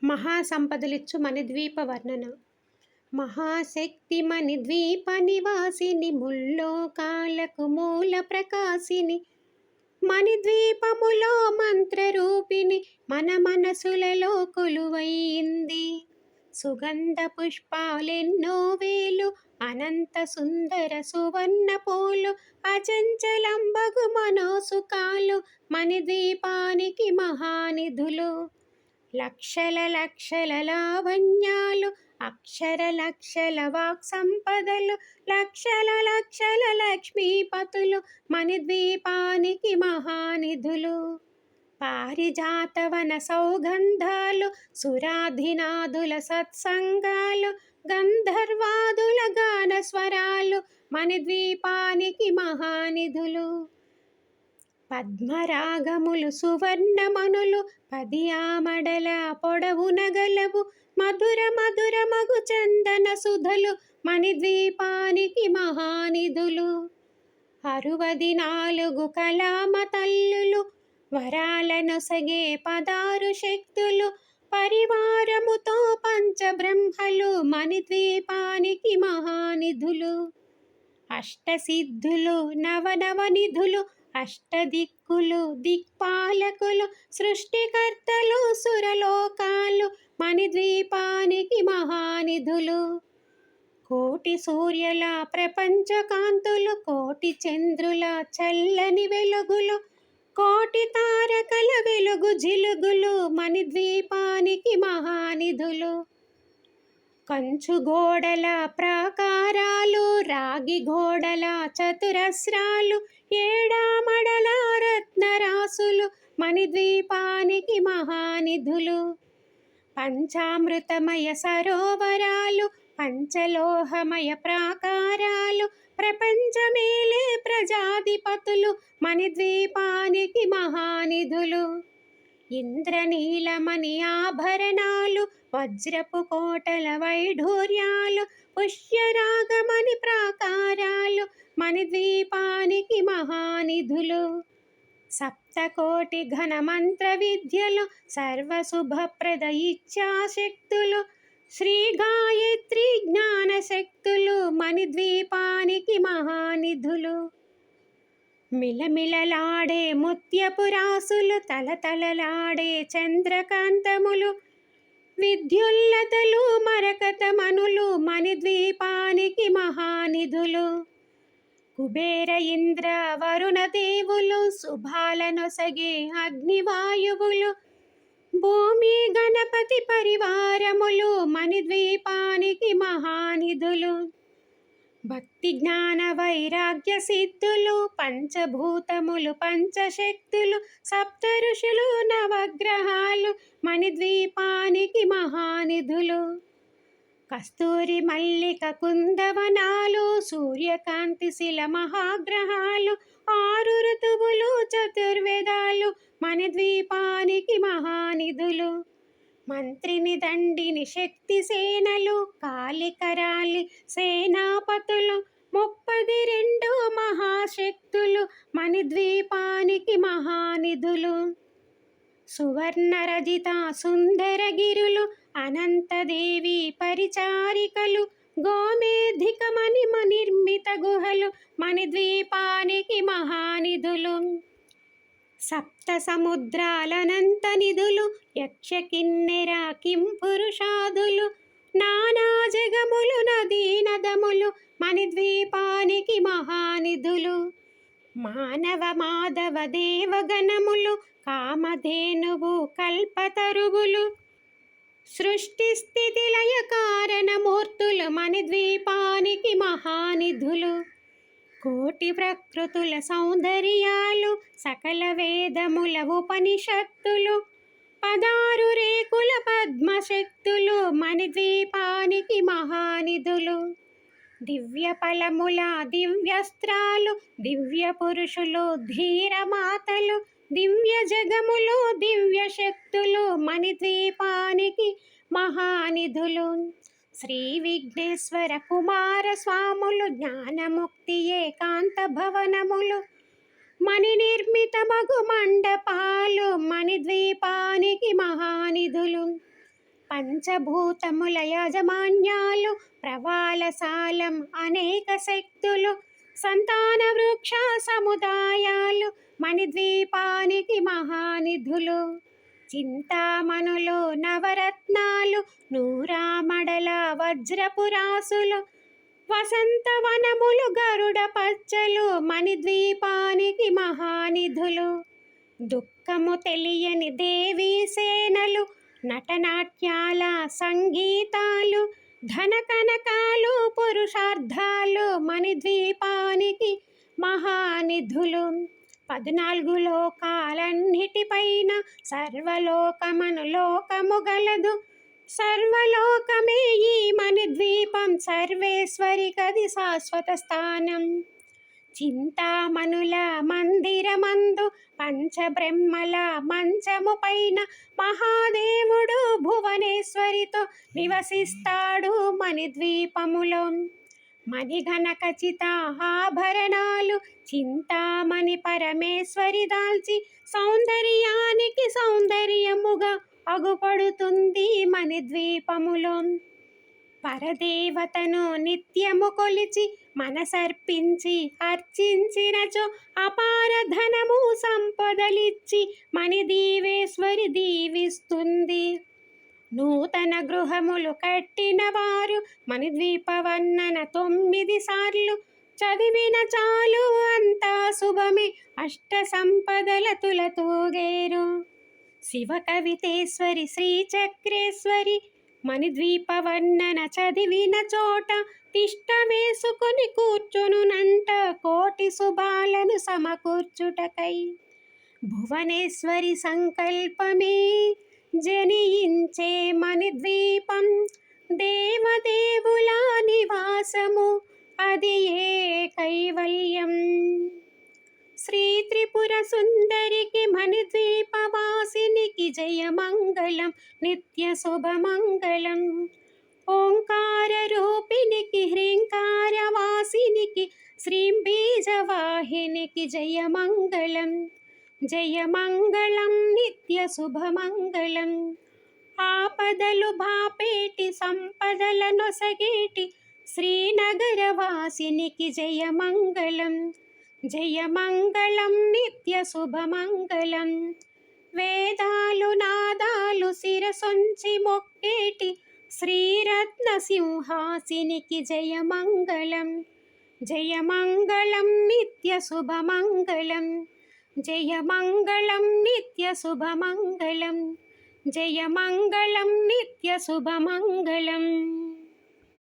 మహాసంపదలిచ్చు మణిద్వీప వర్ణన. మహాశక్తి మణిద్వీప నివాసిని, ముల్లోకాలకు మూల ప్రకాశిని, మణిద్వీపములో మంత్రరూపిణి, మన మనసులలో కొలువైంది. సుగంధ పుష్పాలెన్నో వేలు, అనంత సుందర సువర్ణ పూలు, అచంచలంబగు మనోసుకాలు, మణిద్వీపానికి మహానిధులు. లక్షల లక్షల లావణ్యాలు, అక్షర లక్షల వాక్ సంపదలు, లక్షల లక్షల లక్ష్మీపతులు, మణిద్వీపానికి మహానిధులు. పారిజాతవన సౌగంధాలు, సురాధినాదుల సత్సంగాలు, గంధర్వాదుల గాన స్వరాలు, మణిద్వీపానికి మహానిధులు. పద్మరాగములు సువర్ణమణులు, 10 ఆమడల పొడవున గలవు, మధుర మధుర మగు చందన సుధలు, మణిద్వీపానికి మహానిధులు. 64 కళామ తల్లులు, వరాలనొసగే 16 శక్తులు, పరివారముతో పంచబ్రహ్మలు, మణిద్వీపానికి మహానిధులు. అష్టసిద్ధులు నవనవనిధులు, అష్టదిక్కులు దిక్పాలకులు, సృష్టికర్తలు సురలోకాలు, మణిద్వీపానికి మహానిధులు. కోటి సూర్యుల ప్రపంచ కాంతులు, కోటి చంద్రుల చల్లని వెలుగులు, కోటి తారకల వెలుగు జిలుగులు, మణిద్వీపానికి మహానిధులు. కంచు గోడల ప్రాకారాలు, రాగి గోడల చతురస్రాలు, ఏడామడల రత్నరాసులు, మణిద్వీపానికి మహానిధులు. పంచామృతమయ సరోవరాలు, పంచలోహమయ ప్రాకారాలు, ప్రపంచమేలే ప్రజాధిపతులు, మణిద్వీపానికి మహానిధులు. ఇంద్రనీలమణి ఆభరణాలు, వజ్రపు కోటల వైఢూర్యాలు, పుష్యరాగమణి ప్రాకారాలు, మణిద్వీపానికి మహానిధులు. సప్తకోటి ఘన మంత్ర విద్యలు, సర్వశుభప్రద ఇచ్ఛాశక్తులు, శ్రీ గాయత్రి జ్ఞానశక్తులు, మణిద్వీపానికి మహానిధులు. మిలమిలలాడే ముత్యపు రాసులు, తలతలలాడే చంద్రకాంతములు, విద్యుల్లతలు మరకతమణులు, మణిద్వీపానికి మహానిధులు. కుబేర ఇంద్ర వరుణ దేవులు, శుభాలనొసగే అగ్నివాయువులు, భూమి గణపతి పరివారములు, మణిద్వీపానికి మహానిధులు. భక్తి జ్ఞాన వైరాగ్య సిద్ధులు, పంచభూతములు పంచశక్తులు, సప్త ఋషులు నవగ్రహాలు, మణిద్వీపానికి మహానిధులు. కస్తూరి మల్లిక కుందవనాలు, సూర్యకాంతి శిల మహాగ్రహాలు, 6 ఋతువులు చతుర్వేదాలు, మణిద్వీపానికి మహానిధులు. మంత్రిని దండిని శక్తి సేనలు, కాలికరాలి సేనాపతులు, 32 మహాశక్తులు, మణిద్వీపానికి మహానిధులు. సువర్ణ రజిత సుందరగిరులు, అనంతదేవి పరిచారికలు, గోమేధికమణి నిర్మిత గుహలు, మణిద్వీపానికి మహానిధులు. సప్త సముద్రాలనంత నిధులు, యక్ష కిన్నెర కింపురుషాదులు, నానా జగములు నదీ నదములు, మణిద్వీపానికి మహానిధులు. మానవ మాధవ దేవగణములు, కామధేనువు కల్పతరువులు, సృష్టి స్థితి లయ కారణమూర్తులు, మణిద్వీపానికి మహానిధులు. కోటి ప్రకృతుల సౌందర్యాలు, సకల వేదముల ఉపనిషత్తులు, 16 రేకుల పద్మశక్తులు, మణిద్వీపానికి మహానిధులు. దివ్య ఫలముల దివ్యస్త్రాలు, దివ్య పురుషులు ధీరమాతలు, దివ్య జగములు దివ్య శక్తులు, మణిద్వీపానికి మహానిధులు. శ్రీ విఘ్నేశ్వర కుమార స్వాములు, జ్ఞానముక్తి ఏకాంత భవనములు, మణి నిర్మిత మగు మండపాలు, మణిద్వీపానికి మహానిధులు. పంచభూతముల యాజమాన్యాలు ప్రవాళసాలం అనేక శక్తులు సంతాన వృక్ష సముదాయాలు మణిద్వీపానికి మహానిధులు చింతామణులు నవరత్నాలు నూరామడల వజ్రపురాసులు వసంతవనములు గరుడ పచ్చలు మణిద్వీపానికి మహానిధులు దుఃఖము తెలియని దేవీ సేనలు నటనాట్యాల సంగీతాలు ధన కనకాలు పురుషార్థాలు మణిద్వీపానికి మహానిధులు 14 లోకాలన్నిటిపైన సర్వలోకమను లోకము గలదు సర్వలోకమే ఈ మణిద్వీపం సర్వేశ్వరి కది శాశ్వత స్థానం చింతామణుల మందిరమందు పంచబ్రహ్మల మంచము పైన మహాదేవుడు భువనేశ్వరితో నివసిస్తాడు మణిద్వీపములో మణిఘన ఖచిత ఆభరణాలు చింతామణి పరమేశ్వరి దాల్చి సౌందర్యానికి సౌందర్యముగా అగుపడుతుంది మణిద్వీపములో పరదేవతను నిత్యము కొలిచి మనసర్పించి అర్చించినచో అపార ధనము సంపదలిచ్చి మణిదీవేశ్వరి దీవిస్తుంది నూతన గృహములు కట్టిన వారు మణిద్వీపవర్ణన 9 సార్లు చదివిన చాలు అంతా శుభమే అష్ట సంపదల తులతూగేరు శివ కవితేశ్వరి శ్రీచక్రేశ్వరి మణిద్వీపవర్ణన చదివిన చోట తిష్ట వేసుకొని కూర్చునునంట కోటి శుభాలను సమకూర్చుటకై భువనేశ్వరి సంకల్పమే జనించే మణిద్వీపం దేవదేవుల నివాసము అది ఏ కైవల్యం శ్రీ త్రిపుర సుందరికి మణిద్వీపవాసినికి జయమంగళం నిత్య శుభమంగళం ఓంకార రూపినికి హ్రీంకారవాసినికి శ్రీంబీజవాహినికి జయమంగళం జయమంగళం నిత్య శుభమంగళం ఆపదలు బాపేటి సంపదల నొసగేటి శ్రీనగరవాసినికి జయమంగళం జయమంగళం నిత్య శుభమంగళం వేదాలు నాదాలు శిరసొంచి మొక్కేటి శ్రీరత్న సింహాసినికి జయమంగళం జయమంగళం నిత్య శుభమంగళం జయమంగళం నిత్య శుభమంగళం జయమంగళం నిత్య శుభమంగళం